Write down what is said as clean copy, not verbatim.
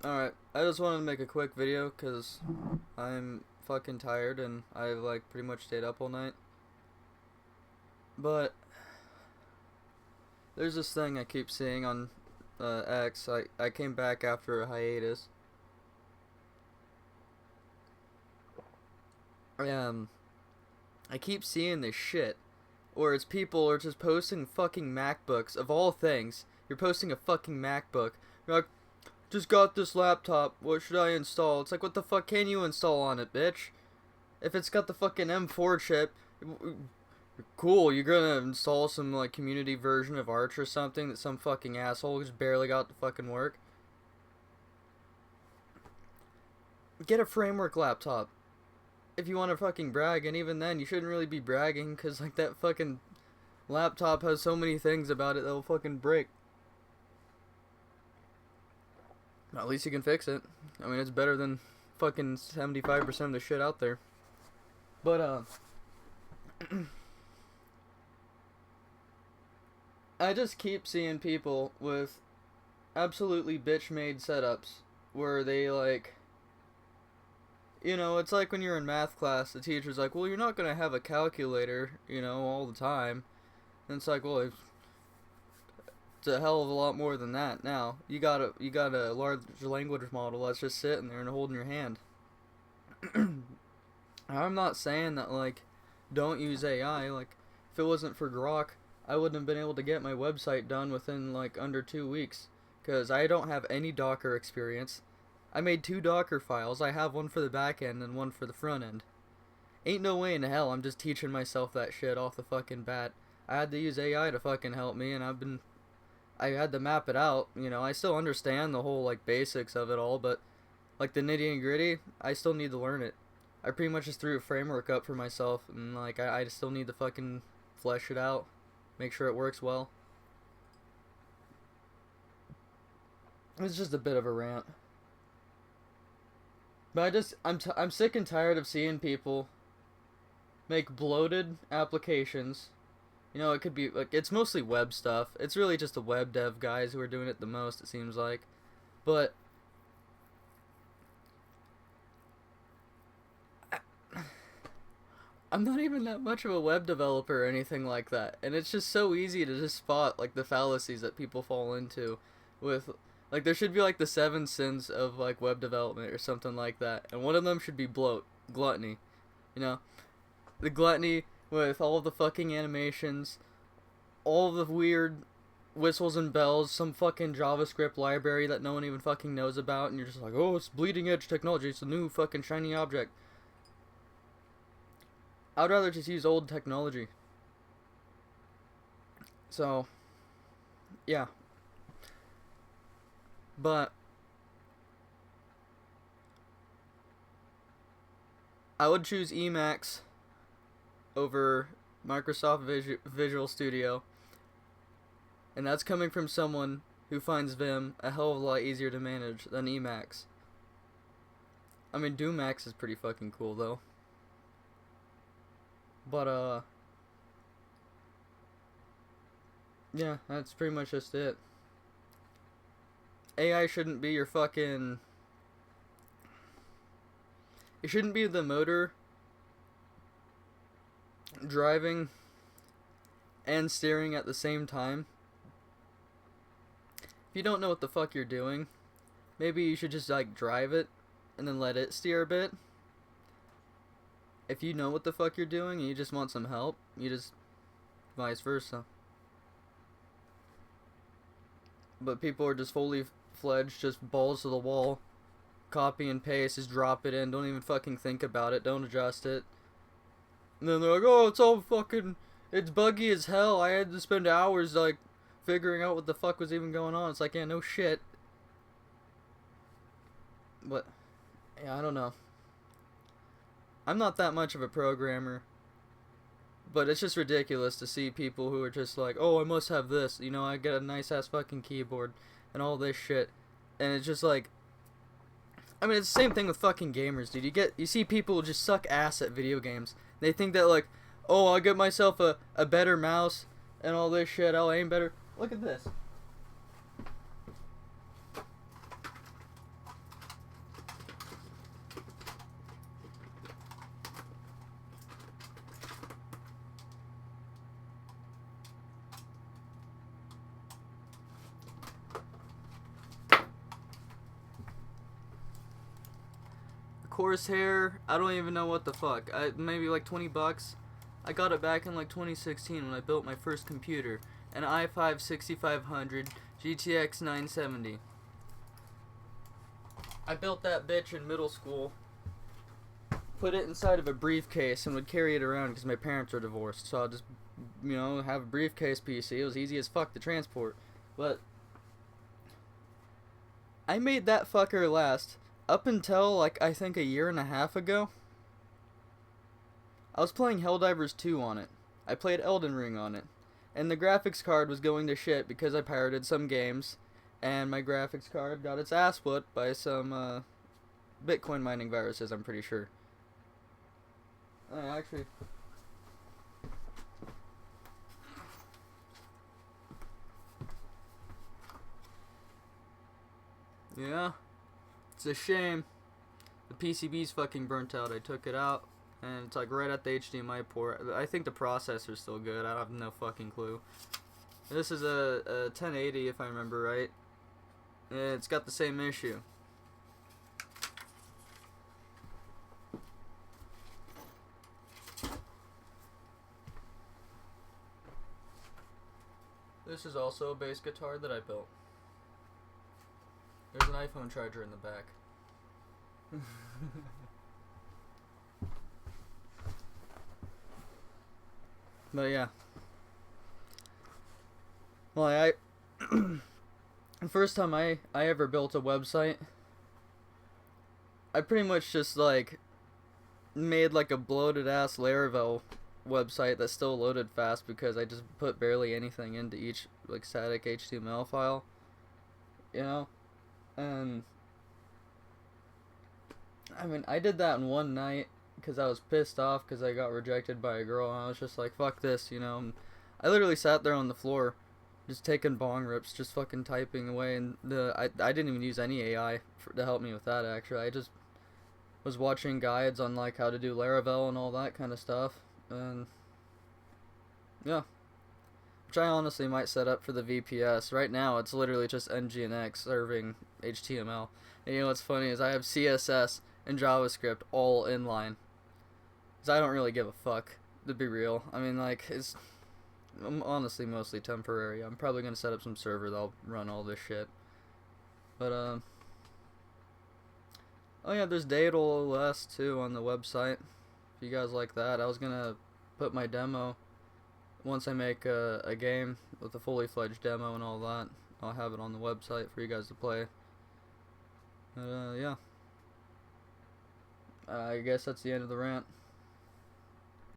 Alright, I just wanted to make a quick video because I'm fucking tired and I've like pretty much stayed up all night. But there's this thing I keep seeing on X. I came back after a hiatus. I keep seeing this shit. Or it's people are just posting fucking MacBooks, of all things. You're posting a fucking MacBook. You're like, just got this laptop, what should I install? It's like, what the fuck can you install on it, bitch? If it's got the fucking M4 chip, cool, you're gonna install some, like, community version of Arch or something that some fucking asshole just barely got to fucking work. Get a framework laptop if you want to fucking brag, and even then, you shouldn't really be bragging, because, like, that fucking laptop has so many things about it that will fucking break. At least you can fix it. I mean, it's better than fucking 75% of the shit out there. But, I just keep seeing people with absolutely bitch-made setups where they, like, you know, it's like when you're in math class, the teacher's like, well, you're not going to have a calculator, you know, all the time. And it's like, well, it's a hell of a lot more than that now. You got a large language model that's just sitting there and holding your hand. I'm not saying that, like, don't use AI. Like, if it wasn't for Grok, I wouldn't have been able to get my website done within, like, under 2 weeks. Because I don't have any Docker experience. I made 2 Docker files. I have one for the back end and one for the front end. Ain't no way in hell I'm just teaching myself that shit off the fucking bat. I had to use AI to fucking help me, and I had to map it out. You know, I still understand the whole, like, basics of it all, but, like, the nitty and gritty, I still need to learn it. I pretty much just threw a framework up for myself, and, like, I still need to fucking flesh it out, make sure it works well. It's just a bit of a rant. But I'm sick and tired of seeing people make bloated applications. You know, it could be, like, it's mostly web stuff. It's really just the web dev guys who are doing it the most, it seems like. But I'm not even that much of a web developer or anything like that. And it's just so easy to just spot, like, the fallacies that people fall into with, like, there should be, like, the 7 sins of, like, web development or something like that. And one of them should be gluttony. You know? The gluttony with all of the fucking animations, all of the weird whistles and bells, some fucking JavaScript library that no one even fucking knows about, and you're just like, oh, it's bleeding edge technology, it's a new fucking shiny object. I'd rather just use old technology. So, yeah. But I would choose Emacs over Microsoft Visual Studio, and that's coming from someone who finds Vim a hell of a lot easier to manage than Emacs. I mean, Doomax is pretty fucking cool though. But yeah, that's pretty much just it. AI shouldn't be your fucking... It shouldn't be the motor driving and steering at the same time. If you don't know what the fuck you're doing, maybe you should just, like, drive it and then let it steer a bit. If you know what the fuck you're doing and you just want some help, you just vice versa. But people are just fully fledged, just balls to the wall, copy and paste, just drop it in, don't even fucking think about it, don't adjust it. And then they're like, oh, it's all fucking, it's buggy as hell, I had to spend hours, like, figuring out what the fuck was even going on. It's like, yeah, no shit. But, yeah, I don't know. I'm not that much of a programmer, but it's just ridiculous to see people who are just like, oh, I must have this, you know, I get a nice ass fucking keyboard and all this shit, and it's just like, I mean, it's the same thing with fucking gamers, dude. You see people who just suck ass at video games. They think that, like, oh, I'll get myself a better mouse and all this shit, I'll aim better. Look at this. Corsair, I don't even know what the fuck. Maybe like $20. I got it back in like 2016 when I built my first computer. An i5 6500 GTX 970. I built that bitch in middle school. Put it inside of a briefcase and would carry it around because my parents are divorced. So I'll just, have a briefcase PC. It was easy as fuck to transport. But I made that fucker last up until, like, I think a year and a half ago. I was playing Helldivers 2 on it. I played Elden Ring on it. And the graphics card was going to shit because I pirated some games. And my graphics card got its ass whooped by some Bitcoin mining viruses, I'm pretty sure. Actually... yeah. It's a shame. The PCB's fucking burnt out. I took it out, and it's like right at the HDMI port. I think the processor's still good. I have no fucking clue. This is a 1080 if I remember right. And it's got the same issue. This is also a bass guitar that I built. There's an iPhone charger in the back. But yeah. Well, the first time I ever built a website, I pretty much just like made like a bloated ass Laravel website that still loaded fast because I just put barely anything into each like static HTML file, and I mean I did that in one night because I was pissed off because I got rejected by a girl, and I was just like, fuck this, and I literally sat there on the floor just taking bong rips, just fucking typing away, and I didn't even use any AI to help me with that. Actually, I just was watching guides on like how to do Laravel and all that kind of stuff, and yeah, which I honestly might set up for the VPS. Right now, it's literally just nginx serving HTML. And what's funny is I have CSS and JavaScript all inline, because I don't really give a fuck, to be real. I mean, like, it's honestly mostly temporary. I'm probably going to set up some server that'll run all this shit. But, oh yeah, there's Daedal OS too on the website, if you guys like that. I was going to put my demo, once I make a game with a fully fledged demo and all that, I'll have it on the website for you guys to play. But, yeah. I guess that's the end of the rant.